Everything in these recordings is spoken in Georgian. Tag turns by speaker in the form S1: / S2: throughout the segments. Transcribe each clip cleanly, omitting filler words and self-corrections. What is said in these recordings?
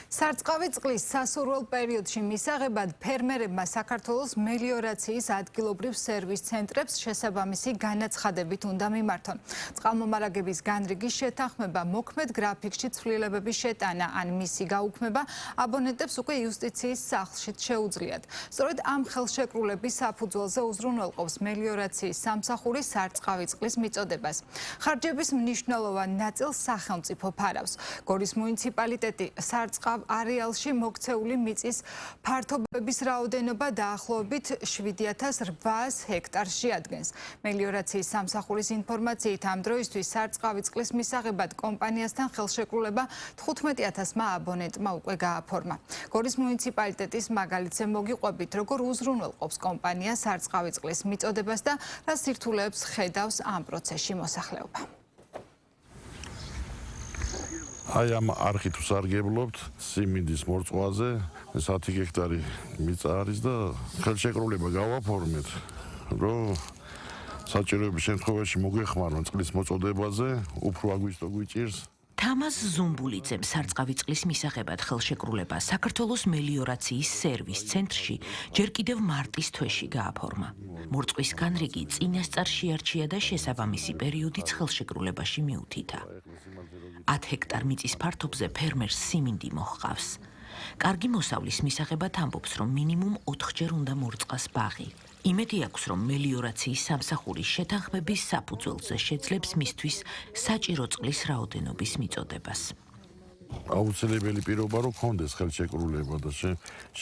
S1: სარწყავი წყლის სასურველ პერიოდში მისაღებად ფერმერებმა საქართველოს მელიორაციის ადგილობრივ სერვის ცენტრებს შესაბამისი განაცხადებით უნდა მიმართონ. წყალმომარაგების განრიგის შეთანხმება, მოქმედ გრაფიკში ცვლილებების შეტანა ან მისი გაუქმება აბონენტებს უკვე იუსტიციის სახლშიც შეუძლიათ. სწორედ ამ ხელშეკრულების საფუძველზე უზრუნველყოფს მელიორაციის სამსახური სარწყავი წყლის მიწოდებას. ხარჯების მნიშვნელოვან ნაწილს სახელმწიფო ფარავს. გორის მუნიციპალიტეტი სარწყავ არეალში მოქცეული მიწის ფართობების რაოდენობა დაახლოებით 7800 ჰექტარს შეადგენს. მელიორაციის სამსახურის ინფორმაციით ამ დროისთვის სარწყავი წყლის მისაღებად კომპანიასთან ხელშეკრულება 15000-მა აბონენტმა უკვე გააფორმა. გორის მუნიციპალიტეტის მაგალითზე მოგიყვებით, როგორ უზრუნველყოფს კომპანია სარწყავი წყლის მიწოდებას და რა სირთულეებს ხედავს ამ პროცესში მოსახლეობა.
S2: აი ამ არხით ვსარგებლობთ სიმინდის მორწყვაზე 10 ჰექტარი მიწა არის და ხელშეკრულება გავაფორმეთ, რომ საჭიროების შემთხვევაში მოგვეხმარონ წყლის მოწოდებაზე, უფრო აგვისტო გვიჭირს.
S3: თამაზ ზუმბულიძემ სარწყავი წყლის მისაღებად ხელშეკრულება საქართველოს მელიორაციის სერვის ცენტრში ჯერ კიდევ მარტის თვეში გააფორმა. მორწყვის განრიგი წინასწარ შეარჩია და შესაბამისი პერიოდიც ხელშეკრულებაში მიუთითა. 10 ჰექტარ მიწის ფართობზე ფერმერს სიმინდი მოჰყავს. კარგი მოსავლის მისაღებად ამბობს, რომ მინიმუმ 4-ჯერ უნდა მორწყას ბაღი. იმედი აქვს, რომ მელიორაციის სამსახურის შეთანხმების საფუძველზე შეძლებს მისთვის საჭირო წყლის რაოდენობის მიწოდებას.
S2: აუცილებელი პირობა რომ ქონდეს ხელშეკრულება და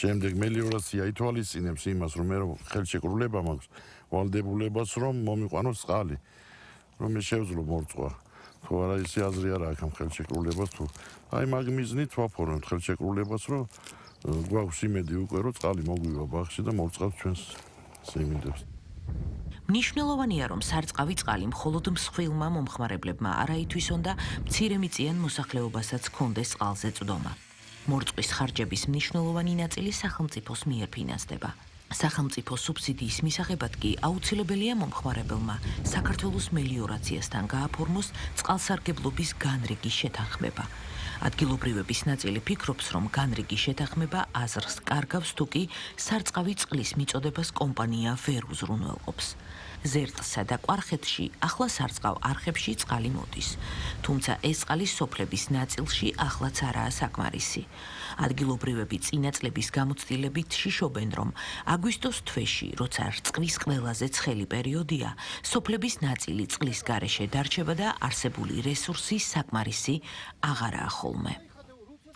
S2: შემდეგ მელიორაცია ითვალისწინებს იმას, რომ მე ხელშეკრულება მაქვს ვალდებულებას, რომ მომიყვანოს წყალი, რომ მე შევძლო მორწყვა. თუ არა ისე აზრი არ აქვს ამ ხელშეკრულებას, თუ აი მაგ მიზნით ვაფორმებთ ხელშეკრულებას, რომ გვაქვს იმედი უკვე რომ წყალი მოგვივა ბაღში და მორწყავს ჩვენს სიმინდებს.
S3: მნიშვნელოვანია, რომ სარწყავი წყალი მხოლოდ მსხვილმა მომხმარებლებმა არა ითვისონ და მცირემიწიან მოსახლეობასაც ჰქონდეს წყალზე წვდომა. მორწყვის ხარჯების მნიშვნელოვანი ნაწილი სახელმწიფოს მიერ ფინანსდება. სახელმწიფო სუბსიდიის მისაღებად კი აუცილებელია მომხმარებელმა საქართველოს მელიორაციასთან გააფორმოს წყალსარგებლობის განრიგის შეთანხმება. ადგილობრივების ნაწილი ფიქრობს, რომ განრიგის შეთანხმება აზრს კარგავს, თუ კი სარწყავი წყლის მიწოდებას კომპანია ვერ უზრუნველყოფს. ზერტსა და კვარხეთში ახლა სარწყავ არხებში წყალი მოდის, თუმცა ეს წყალი სოფლების ნაწილში ახლაც არაა საკმარისი. ადგილობრივები წინა წლების გამოცდილებით შიშობენ, რომ აგვისტოს თვეში, როცა რწყვის ყველაზე ცხელი პერიოდია, სოფლების ნაწილი წყლის გარეშე დარჩება და არსებული რესურსი საკმარისი აღარაა ხოლმე.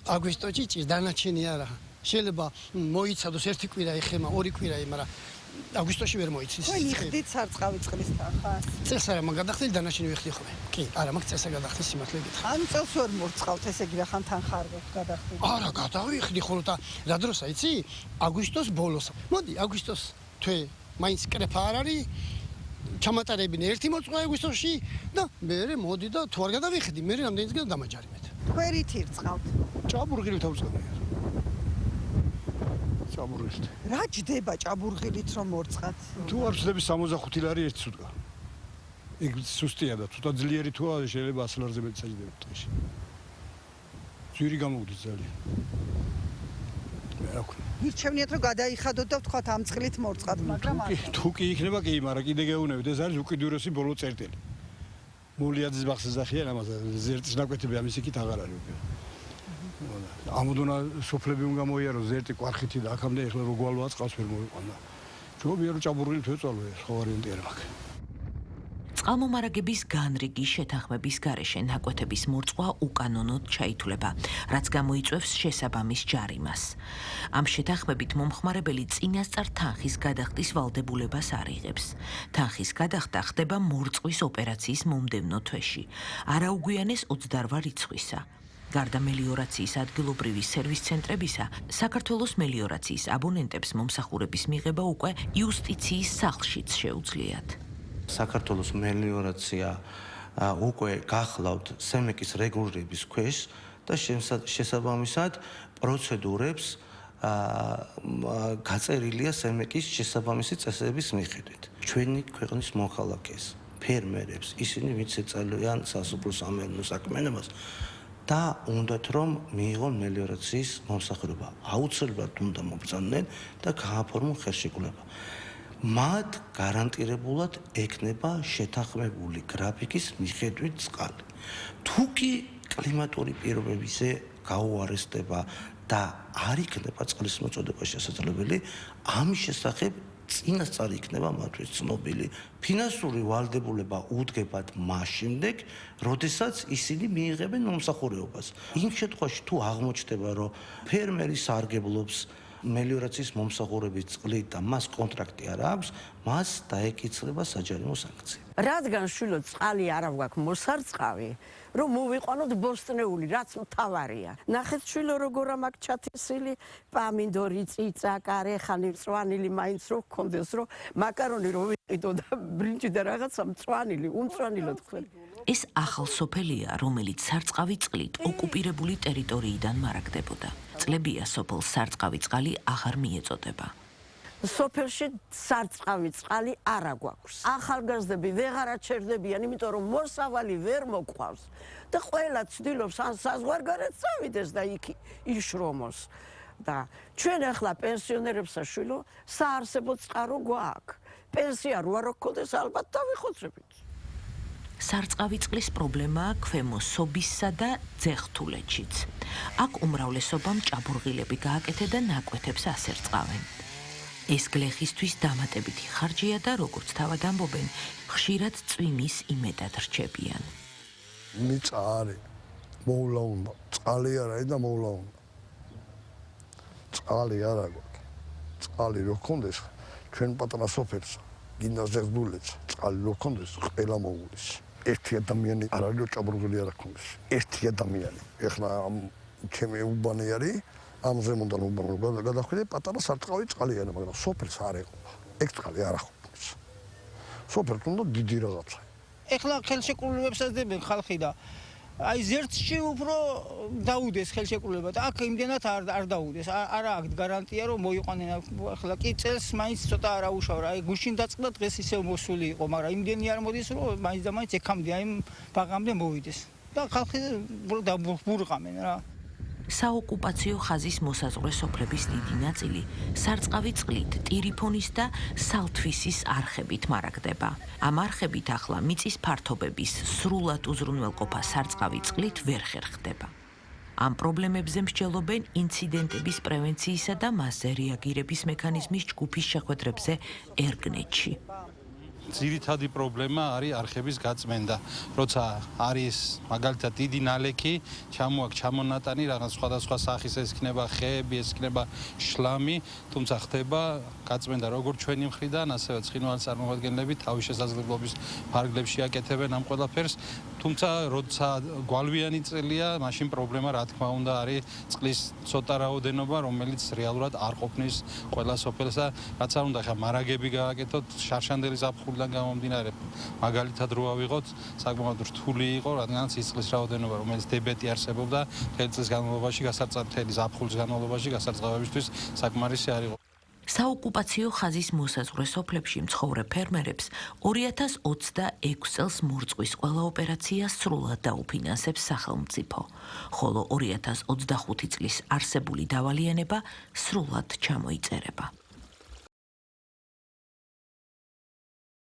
S4: აგვისტოში ჭირს, დანარჩენი არა. შეიძლება მოიცადოს ერთი კვირა ეხება, ორი კვირა, მაგრამ აგვისტოში ვერ მოიცის.
S5: თქვენი ხდით სარწყავი წყლის თანხას?
S4: წელს არა მაგ გადახდილი დანარჩენი ვიხდი ხოლმე. კი, არა მაგ წელსა გადახდი სიმართლე გითხრა.
S5: ან წელს ვერ მორწყავთ, ესე იგი რახან თანხა არ გაქვთ გადახდილი?
S4: არა, გადავიხდი ხოლმე და რა დროსა იცი? აგვისტოს ბოლოს. მოდი, აგვისტოს თვე მაინც კრეფა არ არის. ჩამატარებინე ერთი მოწყვა აგვისტოში და მე მოდი და თუ არ გადავიხდი, მე რამდენიც დამაჯარიმეთ.
S5: თქვენით ირწყავთ?
S4: ჭაბურღილით ავწყობია. ჭაბურღილით.
S5: რა ჯდება ჭაბურღილით რომ მორწყათ?
S6: თუ არ ვწდები 65 ლარი ერთი სუტყვა. ეგ სუსტია და თუთა ძლიერი თუ არა შეიძლება 100 ლარზე მეტი საჭიროება დღეში. ძვირი გამოგდის ძალიან. რა ვქნა?
S5: მირჩევნიათ რომ გადაიხადოთ და ვთქვათ ამ წყლით მორწყათ, მაგრამ
S6: თუ კი იქნება კი, მაგრამ კიდე გეუბნებით, ეს არის უკიდურესი ბოლო წერტილი. მულიაძის ბაღს ეძახიან ამას, ზერტის ნაკვეთები ამის იქით აღარ არის უკვე. ამოდონა სოფლები უნდა მოიაროს ზერტი კვარხითი და აქამდე ეხლა რო გვალოა წყალს ვერ მოიყვანა. ჯობია რომ ჭაბურღილით ვეწვალო, სხვა ვარიანტი არ მაქვს.
S3: წყალმომარაგების განრიგის შეთანხმების გარეშე ნაკვეთების მორწყვა უკანონოდ ჩაითვლება, რაც გამოიწვევს შესაბამის ჯარიმას. ამ შეთანხმებით მომხმარებელი წინასწარ თანხის გადახდის ვალდებულებას არ იღებს. თანხის გადახდა ხდება მორწყვის ოპერაციის მომდევნო თვეში, არა უგვიანეს 28 რიცხვისა. გარდა მელიორაციის ადგილობრივი სერვის ცენტრებისა, საქართველოს მელიორაციის აბონენტებს მომსახურების მიღება უკვე იუსტიციის სახლშიც შეუძლიათ.
S7: საქართველოს მელიორაცია უკვე გახლავთ სემეკის რეგულირების ქვეშ და შესაბამისად პროცედურებს გაწერილია სემეკის შესაბამისი წესების მიხედვით. ჩვენი ქვეყნის მოქალაქეს, ფერმერებს, ისინი ვინც ეწეიან სასოფლო-სამეურნეო საქმიანობას, და უნდათ რომ მიიღონ მელიორაციის მომსახურება. აუცილებლად უნდა მობრძანდნენ და გააფორმონ ხელშეკრულება. მათ გარანტირებულად ექნება შეთანხმებული გრაფიკის მიხედვით წყალი. თუ კი კლიმატური პირობებიზე გაუარესდება და არ იქნება წყლის მოწოდება შესაძლებელი, ამის შესახებ წინასწარი იქნება მათთვის ცნობილი. ფინანსური ვალდებულება უდგებათ მას შემდეგ, როდესაც ისინი მიიღებენ მომსახურებას. იმ შემთხვევაში თუ აღმოჩნდება, რომ ფერმერი სარგებლობს მელიორაციის მომსახურების წყლით და მას კონტრაქტი არ აქვს, მას დაეკიცრება საჯარიმო საnkცია.
S8: რადგან შვილო წყალი არ აქვს მოსარწყავი, რომ მოვიყვანოთ ბოსტნეული, რაც მთავარია. ნახეთ შვილო როგორ აქვს ჩათისილი პამინდორი, წიწა, კარეხანი, მწვანილი მაინც რო გქონდეს, რომ მაკარონი რო ვიყიდო და ბრინჯი და რაღაცა მწვანილი, უმწვანილოდ ხარ.
S3: ეს ახალ სოფელია, რომელიც სარწყავი წყლით ოკუპირებული ტერიტორიიდან მარაგდებოდა. წლებია სოფელს სარწყავი წყალი აღარ მიეწოდება.
S8: სოფელში სარწყავი წყალი არ აქვს. ახალგაზრდები ვეღარ აჩერდებიან, იმიტომ რომ მოსავალი ვერ მოყვავს და ყველა ცდილობს ან საზღვარგარეთ წავიდეს და იქ იშრომოს. და ჩვენ ახლა პენსიონერებსა შვილო საარსებო წყარო გვაქვს. პენსია რო არ გქონდეს ალბათ დავიხოცრებით.
S3: სარწყავი წყლის პრობლემაა ქვემო სობისსა და ძეხთულეთშიც. აქ უმრავლესობამ ჭაბურღილები გააკეთე და ნაკვეთებს ასერწყავენ. ეს გლეხისთვის დამატებითი ხარჯია და როგორც თავად ამბობენ, ხშირად წვიმის იმედად რჩებიან.
S9: მიწა არის, მოვლა უნდა, წყალი არ არის და მოვლა უნდა. წყალი არ აქვს. წყალი რო გქონდეს, ჩვენ პატარა სოფელს, გინდა ზეგდულეთს, წყალი რო გქონდეს, ყველა მოულის. ერთი ადამიანი არ არის, რომ ჭაბურღილი არ გქონდეს. ერთი ადამიანი. ეხლა ჩემი უბანი არის, ამ ზემოდან უბანი გადახვიდე, პატარა სარწყავი წყალი არის, მაგრამ სოფელს არ ეყოფა. ეგ წყალი არ ახლობს. სოფელს უნდა დიდი რაღაცა.
S10: ეხლა ხელშეკრულებებსაც დებენ ხალხი და აი ზერთში უფრო დაუდეს ხელშეკრულება და აქ იმდენად არ დაუდეს. არა აქვს გარანტია რომ მოიყვანენ ახლა კი წელს მაინც ცოტა არაუშავ რა. აი გუშინ დაწყდა დღეს ისევ მოსული იყო, მაგრამ იმდენი არ მოდის რომ მაინც და მაინც ეკამდე აი ბაღამდე მოვიდეს. და ხალხი ბურღამენ რა.
S3: საოკუპაციო ხაზის მოსაზღვრე სოფლების დიდი ნაწილი სარწყავი წყლით, ტირიფონის და სალთვისის არხებით მარაგდება. ამ არხებით ახლა მიწის ფართობების სრულად უზრუნველყოფა სარწყავი წყლით ვერ ხერხდება. ამ პრობლემებზე მსჯელობენ ინციდენტების პრევენციისა და მასზე რეაგირების მექანიზმის ჯგუფის შეხვედრებზე ერგნეთში.
S11: ძირითადი პრობლემა არის არხების გაწმენდა. როცა არის მაგალითად დიდი ნალექი, ჩამოაქვს ჩამონატანი, რაღაც სხვადასხვა სახის ეს იქნება ხეები, ეს იქნება შლამი, თუმცა ხდება გაწმენდა როგორც ჩვენი მხრიდან, ასევე ცხინვალის წარმომადგენლები თავის შესაძლებლობის ფარგლებში აკეთებენ ამ ყველაფერს. თუმცა როცა გვალვიანი წელია, მაშინ პრობლემა რა თქმა უნდა არის წყლის ცოტა რაოდენობა, რომელიც რეალურად არ ყოფნის ყველა სოფელს და რაც არ უნდა ხა მარაგები გააკეთოთ, შარშანდელი ზაფხულიდან გამომდინარე, მაგალითად რო ავიღოთ, საკმაოდ რთული იყო, რადგანაც ის წყლის რაოდენობა, რომელიც დებეტი არსებობდა, მთელი წლის განმავლობაში მთელი ზაფხულის განმავლობაში გასარწყავებისთვის საკმარისი არ იყო.
S3: საოკუპაციო ხაზის მოსაზღვრე სოფლებში მცხოვრე ფერმერებს 2026 წელს მორწყვის ყველა ოპერაცია სრულად დაუფინანსებს სახელმწიფო, ხოლო 2025 წლის არსებული დავალიანება სრულად ჩამოიწერება.